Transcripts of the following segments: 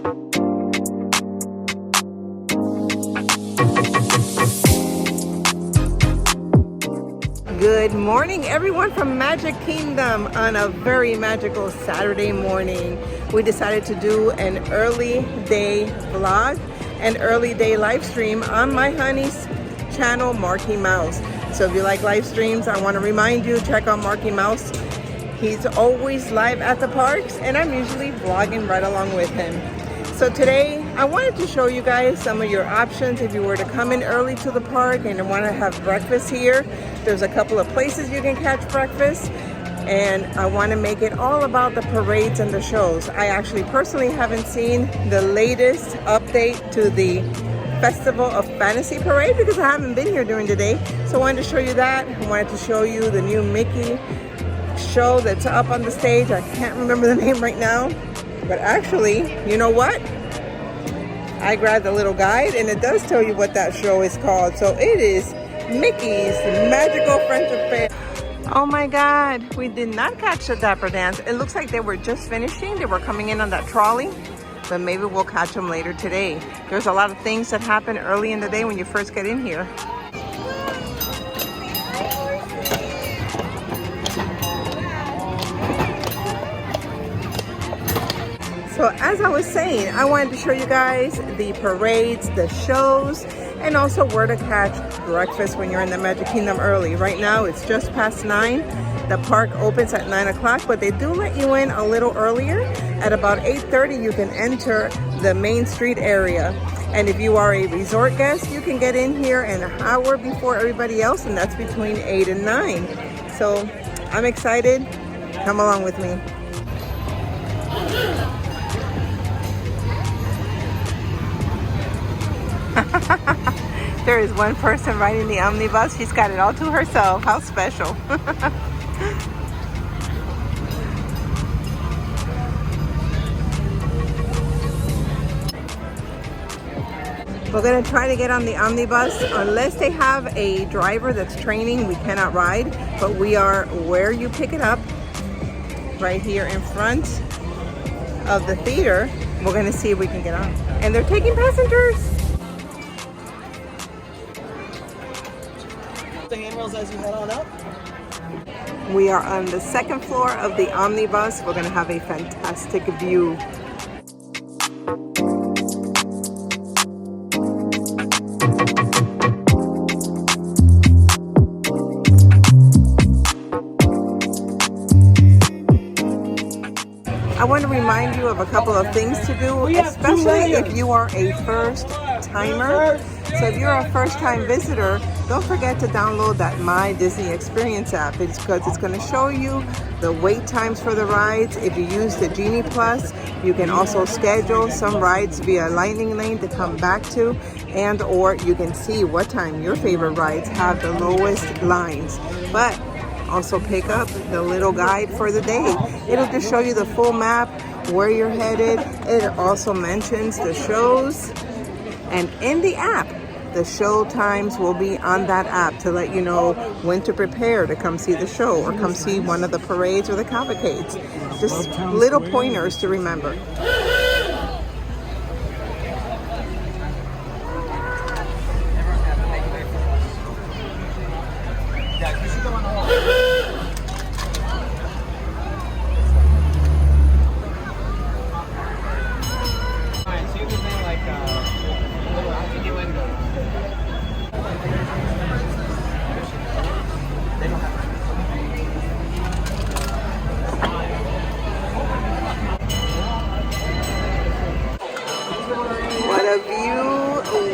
Good morning, everyone from Magic Kingdom on a very magical Saturday morning. We decided to do an early day vlog, an early day live stream on my honey's channel, Marky Mouse. So if you like live streams, I want to remind you, check out Marky Mouse. He's always live at the parks, and I'm usually vlogging right along with him. So today, I wanted to show you guys some of your options if you were to come in early to the park and want to have breakfast here. There's a couple of places you can catch breakfast, and I want to make it all about the parades and the shows. I actually personally haven't seen the latest update to the Festival of Fantasy Parade because I haven't been here during the day. So I wanted to show you that. I wanted to show you the new Mickey show that's up on the stage. I can't remember the name right now. But actually, you know what? I grabbed a little guide and it does tell you what that show is called. So it is Mickey's Magical French Affair. Oh my God, we did not catch the Dapper Dance. It looks like they were just finishing. They were coming in on that trolley, but maybe we'll catch them later today. There's a lot of things that happen early in the day when you first get in here. So as I was saying, I wanted to show you guys the parades, the shows, and also where to catch breakfast when you're in the Magic Kingdom early. Right now, it's just past 9. The park opens at 9 o'clock, but they do let you in a little earlier. At about 8:30, you can enter the Main Street area. And if you are a resort guest, you can get in here an hour before everybody else, and that's between 8 and 9. So I'm excited. Come along with me. There is one person riding the omnibus. She's got it all to herself. How special. We're going to try to get on the omnibus. Unless they have a driver that's training, we cannot ride. But we are where you pick it up, right here in front of the theater. We're going to see if we can get on. And they're taking passengers. The handrails as you head on up. We are on the second floor of the omnibus. We're going to have a fantastic view. I want to remind you of a couple of things to do, especially if you are a first timer. So if you're a first-time visitor, don't forget to download that My Disney Experience app. It's because it's going to show you the wait times for the rides. If you use the Genie Plus, you can also schedule some rides via Lightning Lane to come back to, and or you can see what time your favorite rides have the lowest lines. But also pick up the little guide for the day. It'll just show you the full map, where you're headed. It also mentions the shows. And in the app, the show times will be on that app to let you know when to prepare to come see the show or come see one of the parades or the cavalcades. Just little pointers to remember.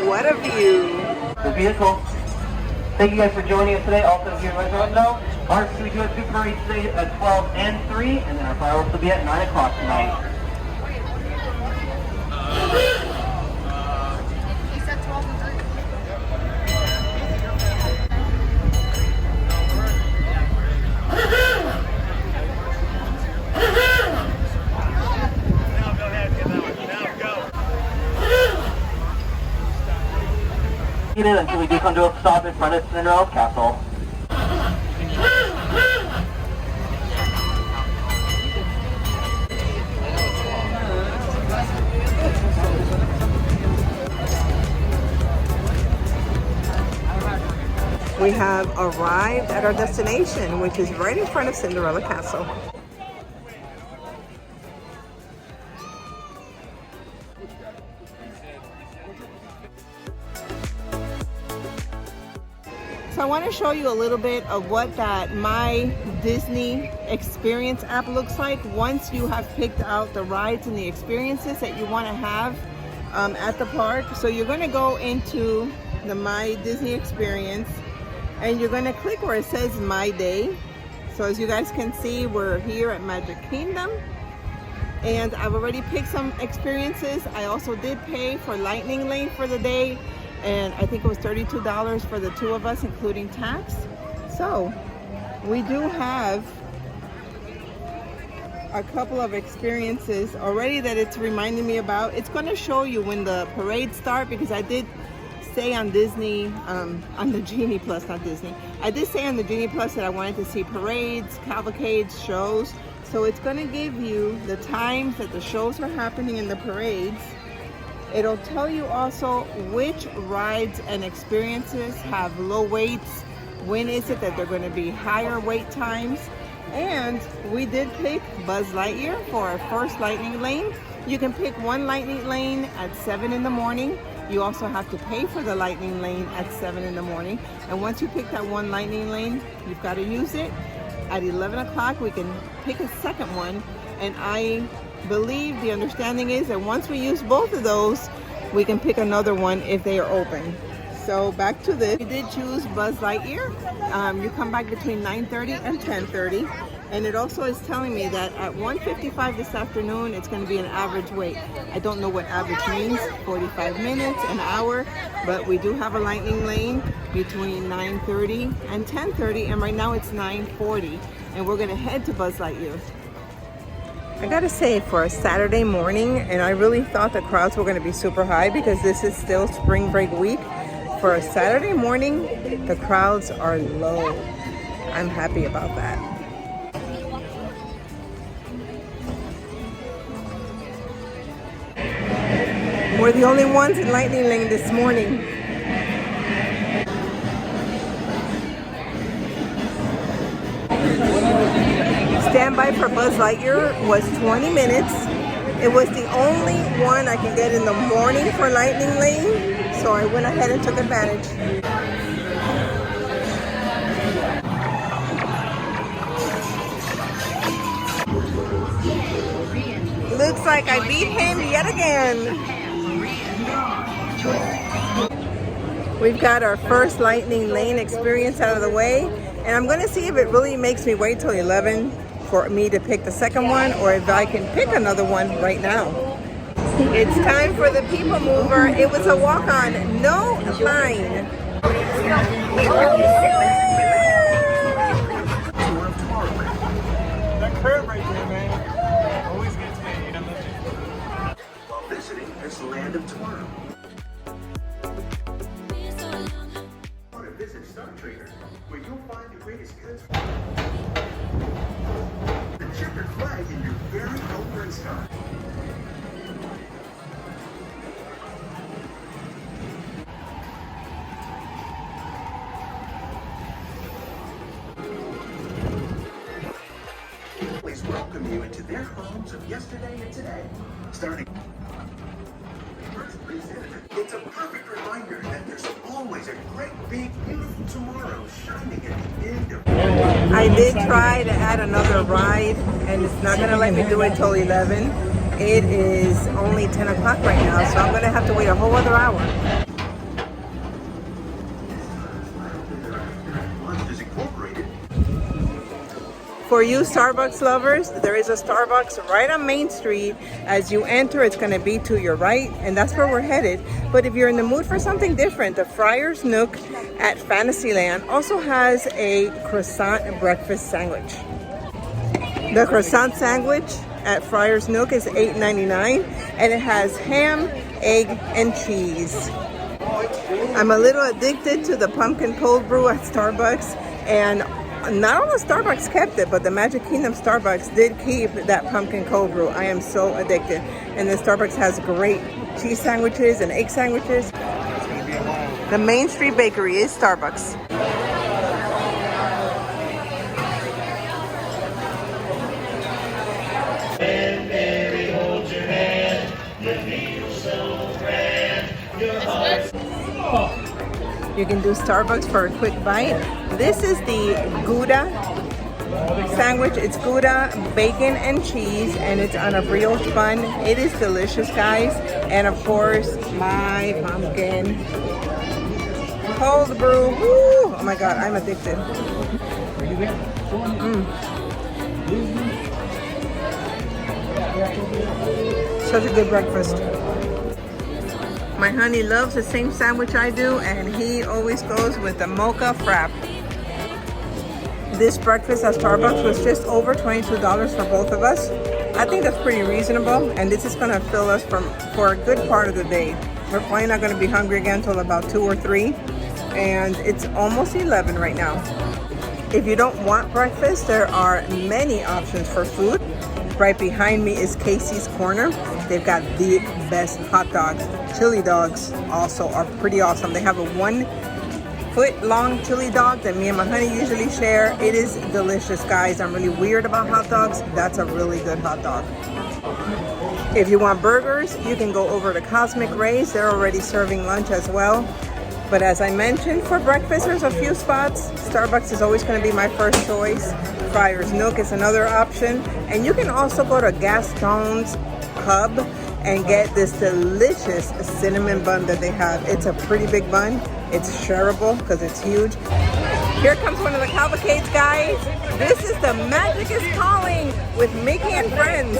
What a view. The vehicle. Thank you guys for joining us today. Also here right now. Our we do a super parade today at 12 and 3, and then our fireworks will be at 9 o'clock tonight. Until we do come to a stop in front of Cinderella's castle. we have arrived at our destination, which is right in front of Cinderella Castle. So I want to show you a little bit of what that My Disney Experience app looks like once you have picked out the rides and the experiences that you want to have at the park. So you're going to go into the My Disney Experience and you're going to click where it says My Day. So as you guys can see, we're here at Magic Kingdom and I've already picked some experiences. I also did pay for Lightning Lane for the day, and I think it was $32 for the two of us, including tax. So we do have a couple of experiences already that it's reminding me about. It's going to show you when the parades start, because I did say on Disney, on the Genie Plus, not Disney, I did say on the Genie Plus that I wanted to see parades, cavalcades, shows. So it's going to give you the times that the shows are happening in the parades. It'll tell you also which rides and experiences have low waits, when is it that they're going to be higher wait times. And we did pick Buzz Lightyear for our first Lightning Lane. You can pick one Lightning Lane at 7 in the morning. You also have to pay for the Lightning Lane at 7 in the morning. And once you pick that one Lightning Lane, you've got to use it. At 11 o'clock, we can pick a second one. And I believe the understanding is that once we use both of those, we can pick another one if they are open. So back to this, we did choose Buzz Lightyear. You come back between 9:30 and 10:30, and it also is telling me that at 1:55 this afternoon it's going to be an average wait. I don't know what average means, 45 minutes, an hour, but we do have a Lightning Lane between 9:30 and 10:30, and right now it's 9:40, and we're going to head to Buzz Lightyear. I gotta say, for a Saturday morning, and I really thought the crowds were gonna be super high because this is still spring break week. For a Saturday morning, the crowds are low. I'm happy about that. We're the only ones in Lightning Lane this morning. Standby for Buzz Lightyear was 20 minutes. It was the only one I can get in the morning for Lightning Lane, so I went ahead and took advantage. Looks like I beat him yet again. We've got our first Lightning Lane experience out of the way, and I'm going to see if it really makes me wait till 11 for me to pick the second one, or if I can pick another one right now. It's time for the People Mover. It was a walk-on, no line. That curve right there, man, always gets me. While visiting this land of tomorrow. Want to visit Star Trader, where you'll find the greatest goods. The checkered flag in your very own race car. Please welcome you into their homes of yesterday and today. Starting first presented. It's a perfect reminder that there's always a great big beautiful tomorrow shining at the end of. I did try to add another ride, and it's not gonna let me do it till 11. It is only 10 o'clock right now, so I'm gonna have to wait a whole other hour. For you Starbucks lovers, there is a Starbucks right on Main Street. As you enter, it's going to be to your right, and that's where we're headed. But if you're in the mood for something different, the Friar's Nook at Fantasyland also has a croissant breakfast sandwich. The croissant sandwich at Friar's Nook is $8.99, and it has ham, egg, and cheese. I'm a little addicted to the pumpkin cold brew at Starbucks, and not all the Starbucks kept it, but the Magic Kingdom Starbucks did keep that pumpkin cold brew. I am so addicted. And then Starbucks has great cheese sandwiches and egg sandwiches. The Main Street Bakery is Starbucks. You can do Starbucks for a quick bite. This is the Gouda sandwich. It's Gouda, bacon, and cheese, and it's on a brioche bun. It is delicious, guys. And of course, my pumpkin cold brew. Woo! Oh my God, I'm addicted. Such a good breakfast. My honey loves the same sandwich I do, and he always goes with the mocha frap. This breakfast at Starbucks was just over $22 for both of us. I think that's pretty reasonable, and this is gonna fill us for a good part of the day. We're probably not gonna be hungry again until about 2 or 3, and it's almost 11 right now. If you don't want breakfast, there are many options for food. Right behind me is Casey's Corner. They've got the best hot dogs. Chili dogs also are pretty awesome. They have a 1-foot-long chili dog that me and my honey usually share. It is delicious, guys. I'm really weird about hot dogs. That's a really good hot dog. If you want burgers, you can go over to Cosmic Rays. They're already serving lunch as well. But as I mentioned, for breakfast, there's a few spots. Starbucks is always going to be my first choice. Friar's Nook is another option. And you can also go to Gaston's Hub and get this delicious cinnamon bun that they have. It's a pretty big bun. It's shareable because it's huge. Here comes one of the cavalcades, guys. This is the Magic is Calling with Mickey and Friends.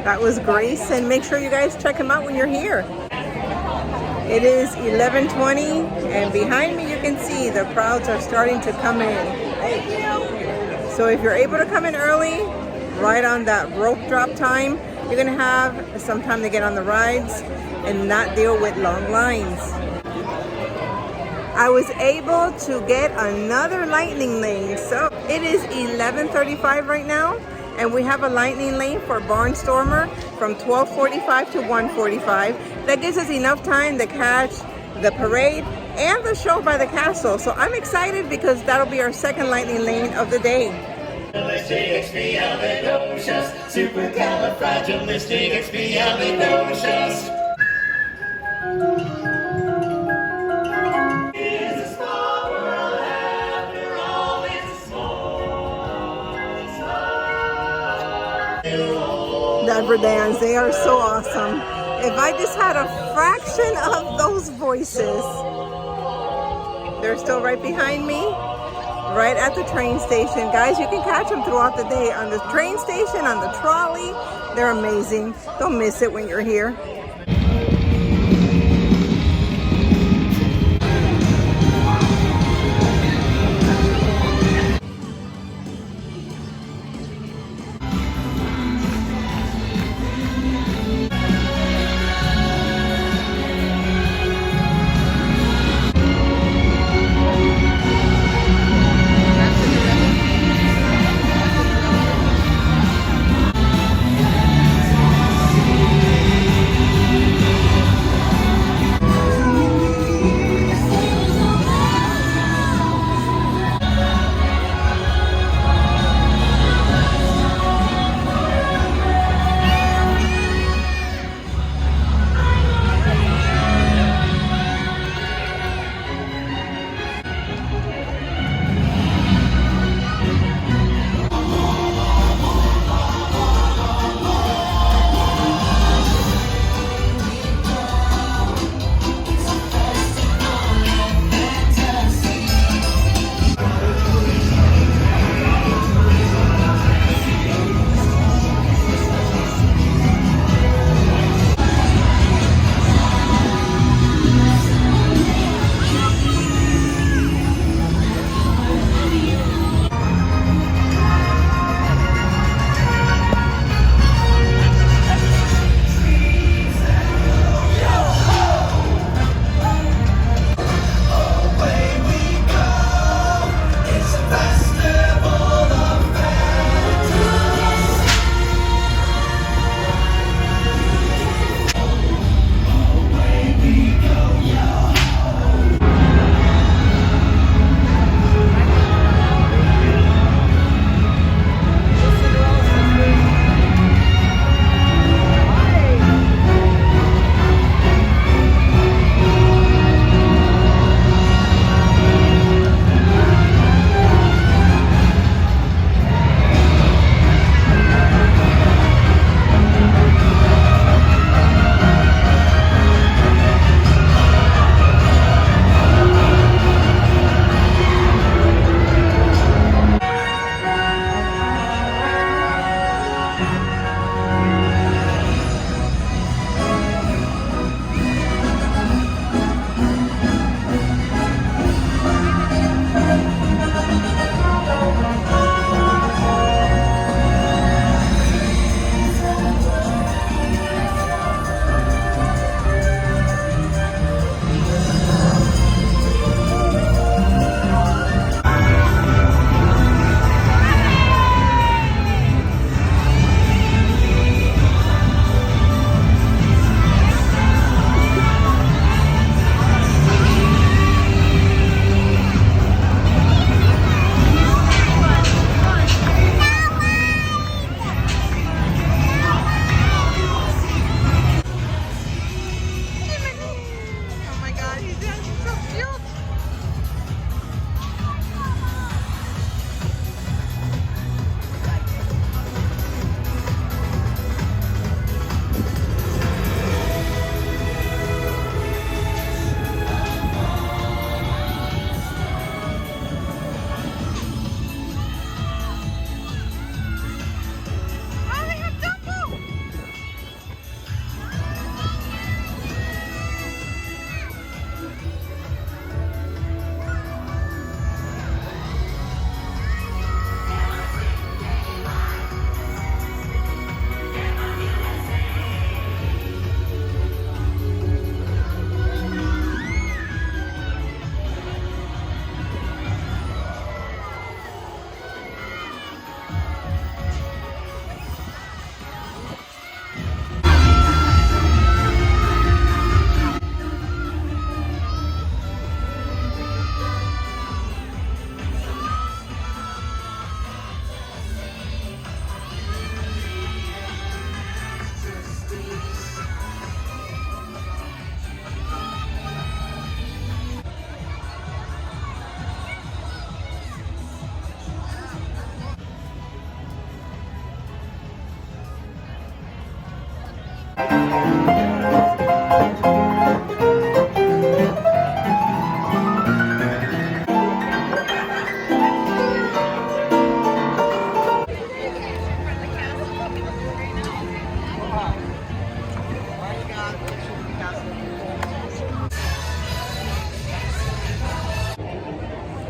That was Grace, and make sure you guys check him out when you're here. It is 11:20, and behind me you can see the crowds are starting to come in. Thank you. So if you're able to come in early, right on that rope drop time, you're gonna have some time to get on the rides and not deal with long lines. I was able to get another lightning lane. So it is 11:35 right now, and we have a lightning lane for Barnstormer from 12:45 to 1:45. That gives us enough time to catch the parade and the show by the castle. So I'm excited because that'll be our second lightning lane of the day. Supercalifragilisticexpialidocious. Dance. They are so awesome. If I just had a fraction of those voices. They're still right behind me, right at the train station. Guys, you can catch them throughout the day on the train station, on the trolley. They're amazing. Don't miss it when you're here.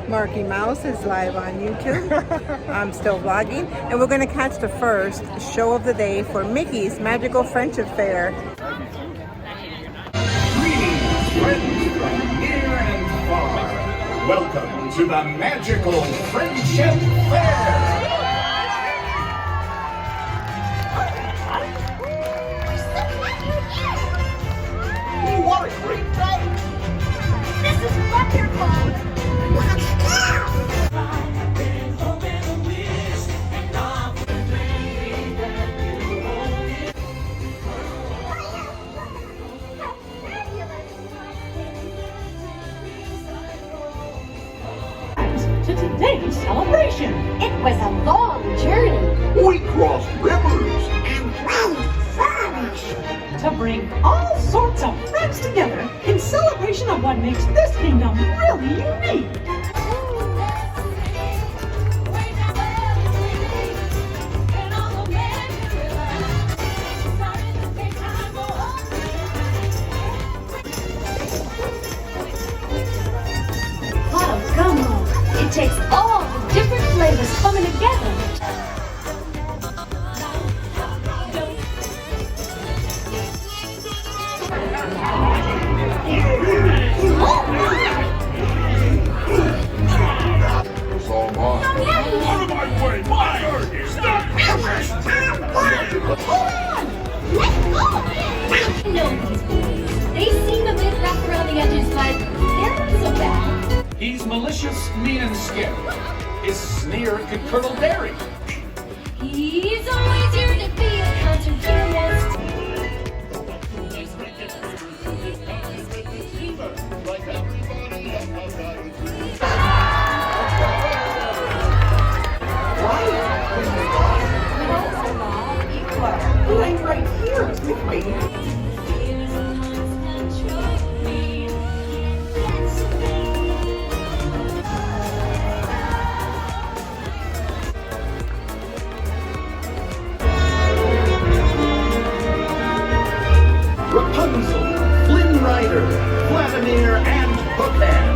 Marky Mouse is live on YouTube. I'm still vlogging, and we're going to catch the first show of the day for Mickey's Magical Friendship Fair. Greetings, friends from near and far. Welcome to the Magical Friendship Fair. What a great day! This is wonderful! To today's celebration. It was a long journey. We crossed rivers And played furnish. To bring all sorts of friends together in celebration of what makes this kingdom really unique. Oh, come on. It takes all the different flavors coming together. It's all mine. Out of my way! Mine! Stop! I know these boys. They seem a bit rough around the edges, but they're not so bad. He's malicious, mean, and scary. His sneer could curdle dairy. He's always here to be a counter-humorist. Right here with me. Rapunzel, Flynn Rider, Vladimir, and Hookhead.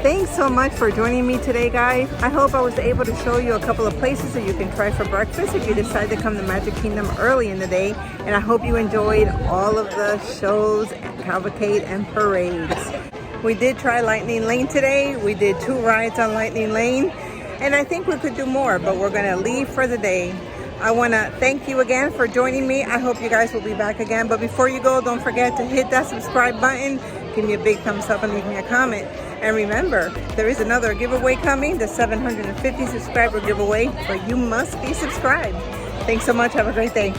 Thanks so much for joining me today, guys. I hope I was able to show you a couple of places that you can try for breakfast if you decide to come to Magic Kingdom early in the day. And I hope you enjoyed all of the shows, cavalcade, and parades. We did try Lightning Lane today. We did 2 rides on Lightning Lane. And I think we could do more, but we're going to leave for the day. I want to thank you again for joining me. I hope you guys will be back again. But before you go, don't forget to hit that subscribe button. Give me a big thumbs up and leave me a comment. And remember, there is another giveaway coming, the 750 subscriber giveaway, but you must be subscribed. Thanks so much. Have a great day.